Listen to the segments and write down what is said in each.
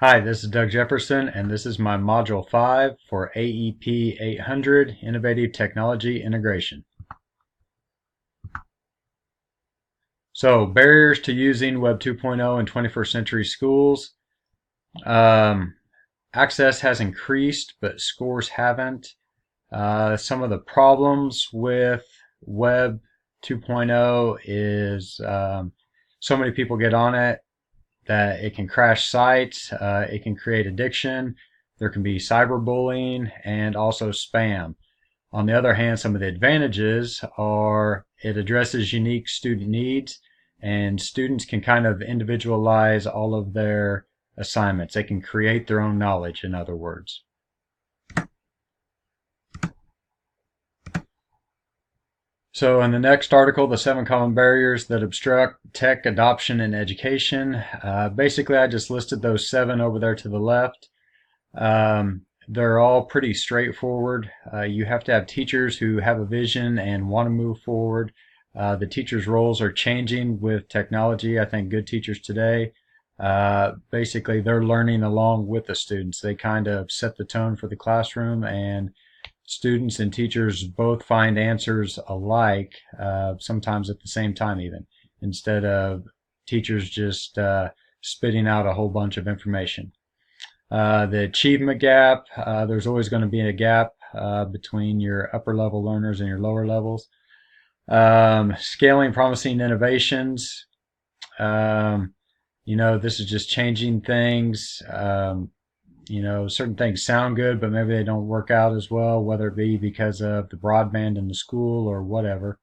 Hi, this is Doug Jefferson, and this is my Module 5 for AEP 800 Innovative Technology Integration. So, barriers to using Web 2.0 in 21st century schools. Access has increased, but scores haven't. Some of the problems with Web 2.0 is so many people get on it that it can crash sites, it can create addiction, there can be cyberbullying, and also spam. On the other hand, some of the advantages are it addresses unique student needs, and students can kind of individualize all of their assignments. They can create their own knowledge, in other words. So in the next article, the 7 common barriers that obstruct tech adoption in education. Basically, I just listed those 7 over there to the left. They're all pretty straightforward. You have to have teachers who have a vision and want to move forward. The teachers' roles are changing with technology. I think good teachers today, basically, they're learning along with the students. They kind of set the tone for the classroom, and students and teachers both find answers alike, sometimes at the same time even, instead of teachers just spitting out a whole bunch of information. The achievement gap, there's always going to be a gap between your upper level learners and your lower levels. Scaling promising innovations. This is just changing things. Certain things sound good, but maybe they don't work out as well, whether it be because of the broadband in the school or whatever.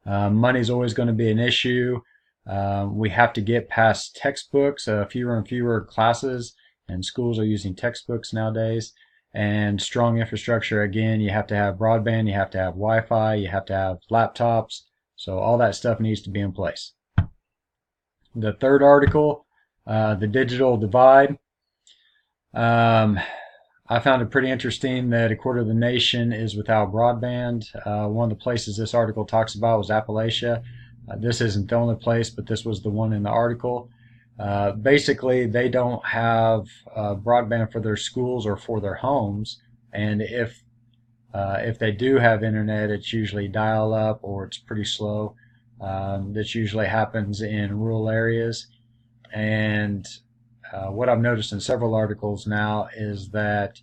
Money's always going to be an issue. We have to get past textbooks, fewer and fewer classes, and schools are using textbooks nowadays. And strong infrastructure, again, you have to have broadband, you have to have Wi-Fi, you have to have laptops. So all that stuff needs to be in place. The third article, the digital divide. I found it pretty interesting that a quarter of the nation is without broadband. One of the places this article talks about was Appalachia. This isn't the only place, but this was the one in the article. Basically, they don't have broadband for their schools or for their homes, and if they do have internet, it's usually dial-up or it's pretty slow. This usually happens in rural areas, and what I've noticed in several articles now is that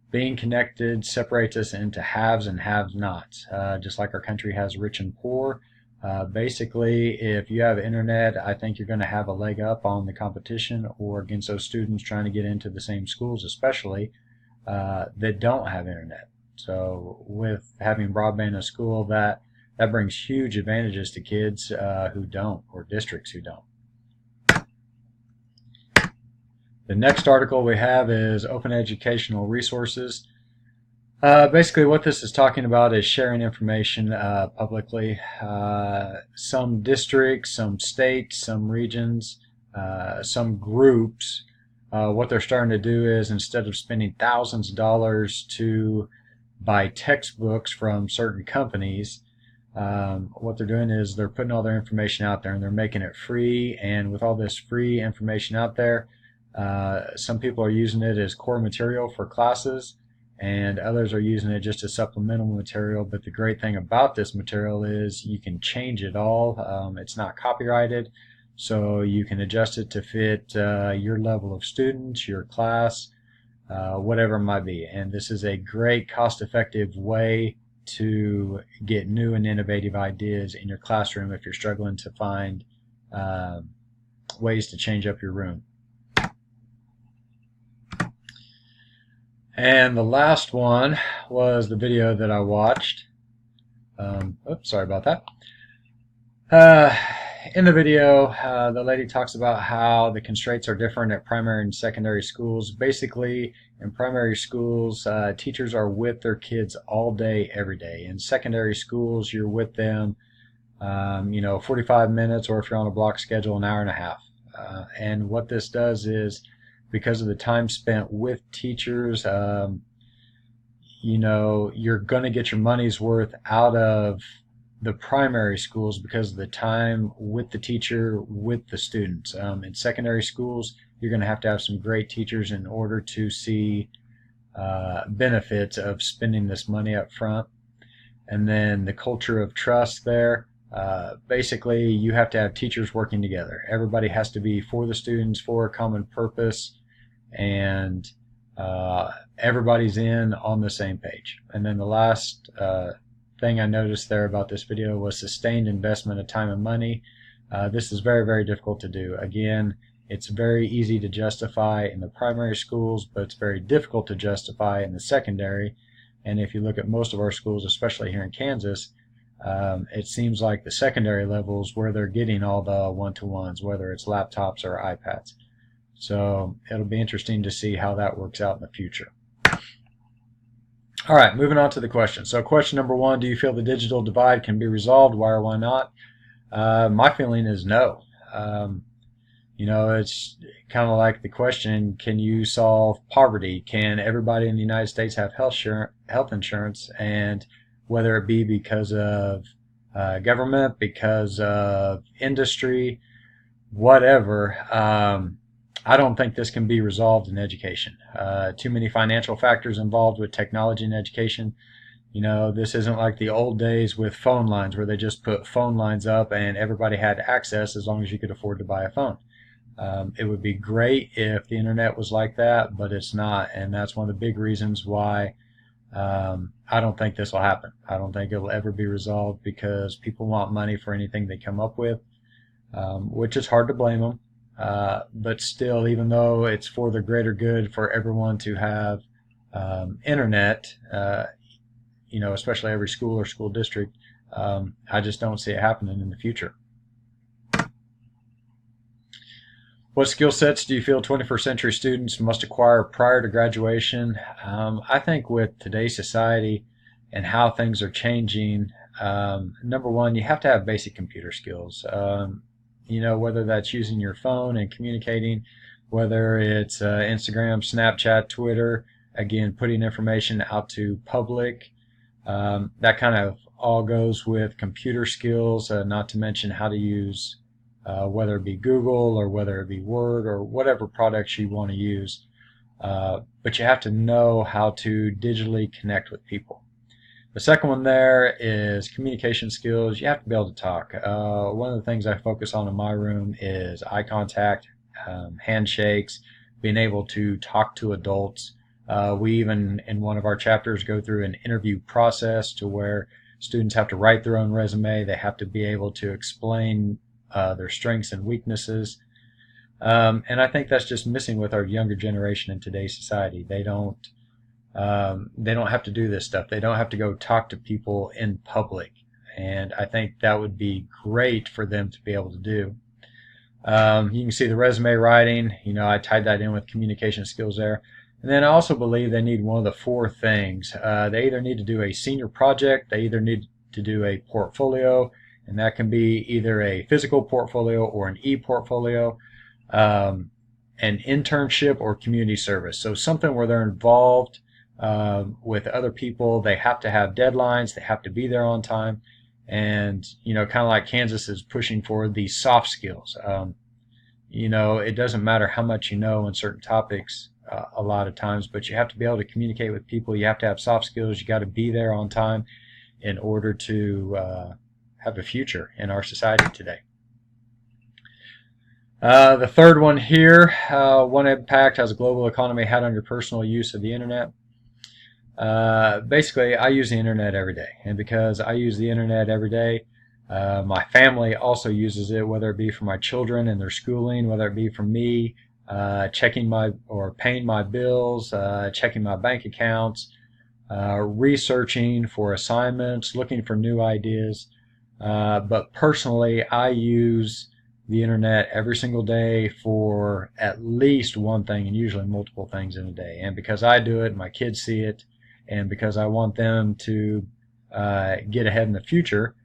being connected separates us into haves and have-nots. Just like our country has rich and poor, basically, if you have internet, I think you're going to have a leg up on the competition or against those students trying to get into the same schools, especially that don't have internet. So with having broadband in a school, that brings huge advantages to kids who don't, or districts who don't. The next article we have is open educational resources. Basically what this is talking about is sharing information publicly. Some districts, some states, some regions, some groups, what they're starting to do is instead of spending thousands of dollars to buy textbooks from certain companies, what they're doing is they're putting all their information out there and they're making it free. And with all this free information out there, some people are using it as core material for classes, and others are using it just as supplemental material. But the great thing about this material is you can change it all. It's not copyrighted, so you can adjust it to fit your level of students, your class, whatever it might be. And this is a great cost-effective way to get new and innovative ideas in your classroom if you're struggling to find ways to change up your room. And the last one was the video that I watched. Oops, sorry about that. In the video, the lady talks about how the constraints are different at primary and secondary schools. Basically, in primary schools, teachers are with their kids all day, every day. In secondary schools, you're with them, 45 minutes, or if you're on a block schedule, an hour and a half. And what this does is, because of the time spent with teachers, you're going to get your money's worth out of the primary schools because of the time with the teacher, with the students. In secondary schools, you're going to have some great teachers in order to see benefits of spending this money up front. And then the culture of trust there. Basically, you have to have teachers working together. Everybody has to be for the students, for a common purpose, and everybody's in on the same page. And then the last thing I noticed there about this video was sustained investment of time and money. This is very, very difficult to do. Again, it's very easy to justify in the primary schools, but it's very difficult to justify in the secondary. And if you look at most of our schools, especially here in Kansas, it seems like the secondary levels where they're getting all the one-to-ones, whether it's laptops or iPads. So it'll be interesting to see how that works out in the future. All right, moving on to the question. So question number one, do you feel the digital divide can be resolved? Why or why not? My feeling is no. It's kind of like the question, can you solve poverty? Can everybody in the United States have health insurance? And whether it be because of government, because of industry, whatever, I don't think this can be resolved in education. Too many financial factors involved with technology in education. This isn't like the old days with phone lines where they just put phone lines up and everybody had access as long as you could afford to buy a phone. It would be great if the internet was like that, but it's not, and that's one of the big reasons why I don't think this will happen. I don't think it will ever be resolved because people want money for anything they come up with, which is hard to blame them. But still, even though it's for the greater good for everyone to have internet, especially every school or school district, I just don't see it happening in the future. What skill sets do you feel 21st century students must acquire prior to graduation? I think with today's society and how things are changing, number one, you have to have basic computer skills. Whether that's using your phone and communicating, whether it's Instagram, Snapchat, Twitter, again, putting information out to public. That kind of all goes with computer skills, not to mention how to use whether it be Google or whether it be Word or whatever products you want to use. But you have to know how to digitally connect with people. The second one there is communication skills. You have to be able to talk. One of the things I focus on in my room is eye contact, handshakes, being able to talk to adults. We even, in one of our chapters, go through an interview process to where students have to write their own resume. They have to be able to explain their strengths and weaknesses. And I think that's just missing with our younger generation in today's society. They don't have to do this stuff. They don't have to go talk to people in public. And I think that would be great for them to be able to do. You can see the resume writing. I tied that in with communication skills there. And then I also believe they need one of the four things. They either need to do a senior project, they either need to do a portfolio, and that can be either a physical portfolio or an e-portfolio, an internship or community service. So something where they're involved with other people. They have to have deadlines. They have to be there on time. And, kind of like Kansas is pushing for these soft skills. It doesn't matter how much you know on certain topics a lot of times, but you have to be able to communicate with people. You have to have soft skills. You got to be there on time in order to have a future in our society today. The third one here, what impact has a global economy had on your personal use of the internet? Basically, I use the internet every day, and because I use the internet every day, my family also uses it, whether it be for my children and their schooling, whether it be for me paying my bills, checking my bank accounts, researching for assignments, looking for new ideas. But personally, I use the internet every single day for at least one thing, and usually multiple things in a day. And because I do it, my kids see it, and because I want them to get ahead in the future,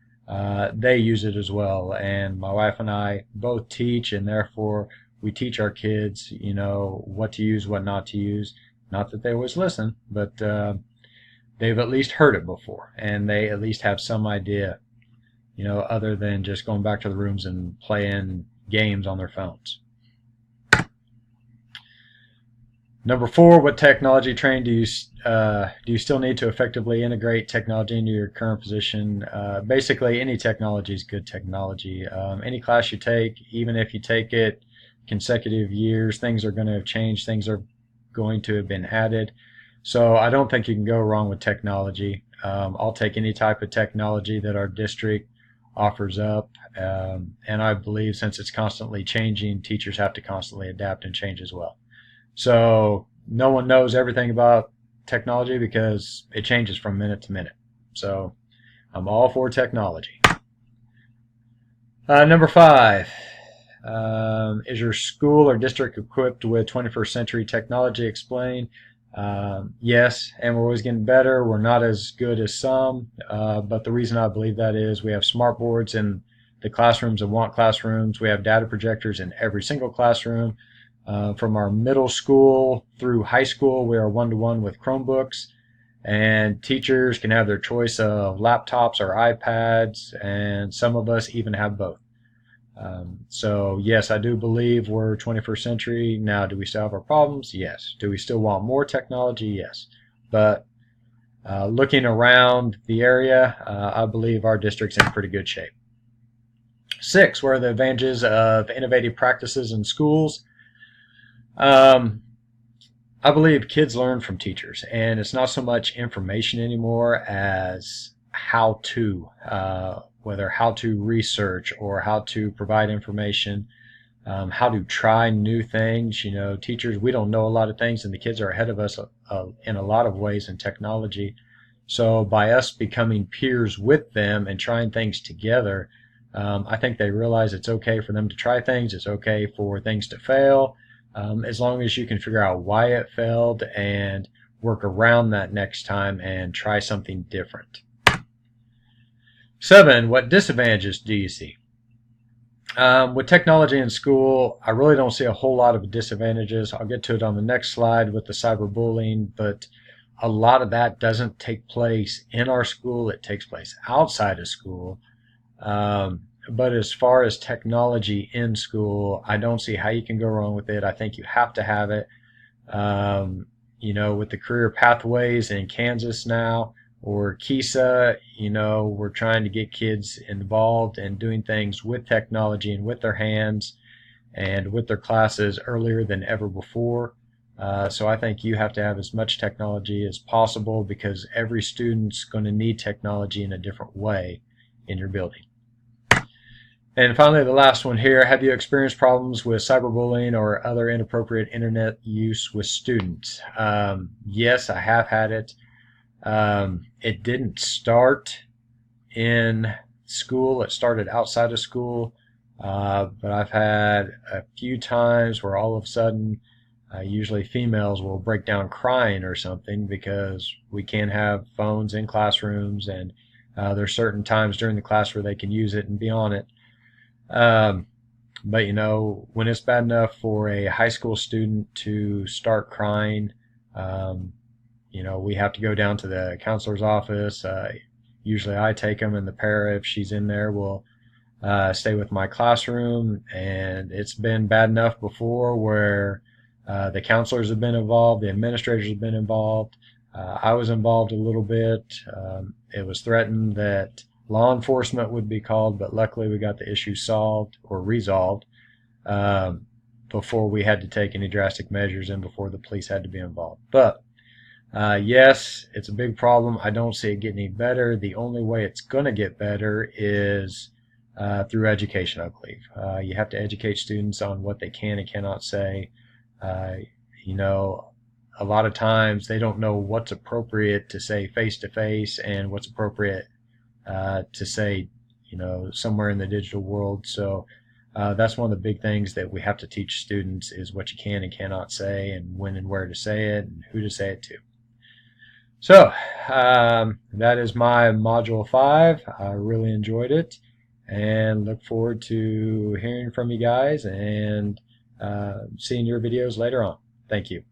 they use it as well. And my wife and I both teach, and therefore we teach our kids, what to use, what not to use. Not that they always listen, but they've at least heard it before, and they at least have some idea, other than just going back to the rooms and playing games on their phones. Number 4, what technology training do you still need to effectively integrate technology into your current position? Basically, any technology is good technology. Any class you take, even if you take it consecutive years, things are going to have changed. Things are going to have been added. So I don't think you can go wrong with technology. I'll take any type of technology that our district offers up. And I believe since it's constantly changing, teachers have to constantly adapt and change as well. So no one knows everything about technology because it changes from minute to minute. So I'm all for technology. Number 5, is your school or district equipped with 21st century technology? Explain. Yes, and we're always getting better. We're not as good as some, but the reason I believe that is we have smart boards in the classrooms and want classrooms. We have data projectors in every single classroom. From our middle school through high school, we are one-to-one with Chromebooks, and teachers can have their choice of laptops or iPads, and some of us even have both. So yes, I do believe we're 21st century. Now, do we still have our problems? Yes. Do we still want more technology? Yes. But looking around the area, I believe our district's in pretty good shape. 6, what are the advantages of innovative practices in schools? I believe kids learn from teachers, and it's not so much information anymore as how to, whether how to research or how to provide information, how to try new things. You know, teachers, we don't know a lot of things, and the kids are ahead of us in a lot of ways in technology. So by us becoming peers with them and trying things together, I think they realize it's okay for them to try things. It's okay for things to fail. As long as you can figure out why it failed and work around that next time and try something different. 7, what disadvantages do you see? With technology in school, I really don't see a whole lot of disadvantages. I'll get to it on the next slide with the cyberbullying, but a lot of that doesn't take place in our school. It takes place outside of school. But as far as technology in school, I don't see how you can go wrong with it. I think you have to have it. You know, with the career pathways in Kansas now, or KESA, you know, we're trying to get kids involved and doing things with technology and with their hands and with their classes earlier than ever before. So I think you have to have as much technology as possible because every student's going to need technology in a different way in your building. And finally, the last one here, have you experienced problems with cyberbullying or other inappropriate internet use with students? Yes, I have had it. It didn't start in school. It started outside of school. But I've had a few times where all of a sudden, usually females will break down crying or something because we can't have phones in classrooms, and there's certain times during the class where they can use it and be on it. But you know, when it's bad enough for a high school student to start crying, you know, we have to go down to the counselor's office. Usually I take them, and the para, if she's in there, will stay with my classroom. And it's been bad enough before where the counselors have been involved, the administrators have been involved. I was involved a little bit. It was threatened that law enforcement would be called, but luckily we got the issue solved or resolved before we had to take any drastic measures and before the police had to be involved. But yes, it's a big problem. I don't see it getting any better. The only way it's going to get better is through education, I believe. You have to educate students on what they can and cannot say. You know, a lot of times they don't know what's appropriate to say face-to-face and what's appropriate to say, you know, somewhere in the digital world. So that's one of the big things that we have to teach students is what you can and cannot say, and when and where to say it, and who to say it to. So that is my Module 5. I really enjoyed it and look forward to hearing from you guys and seeing your videos later on. Thank you.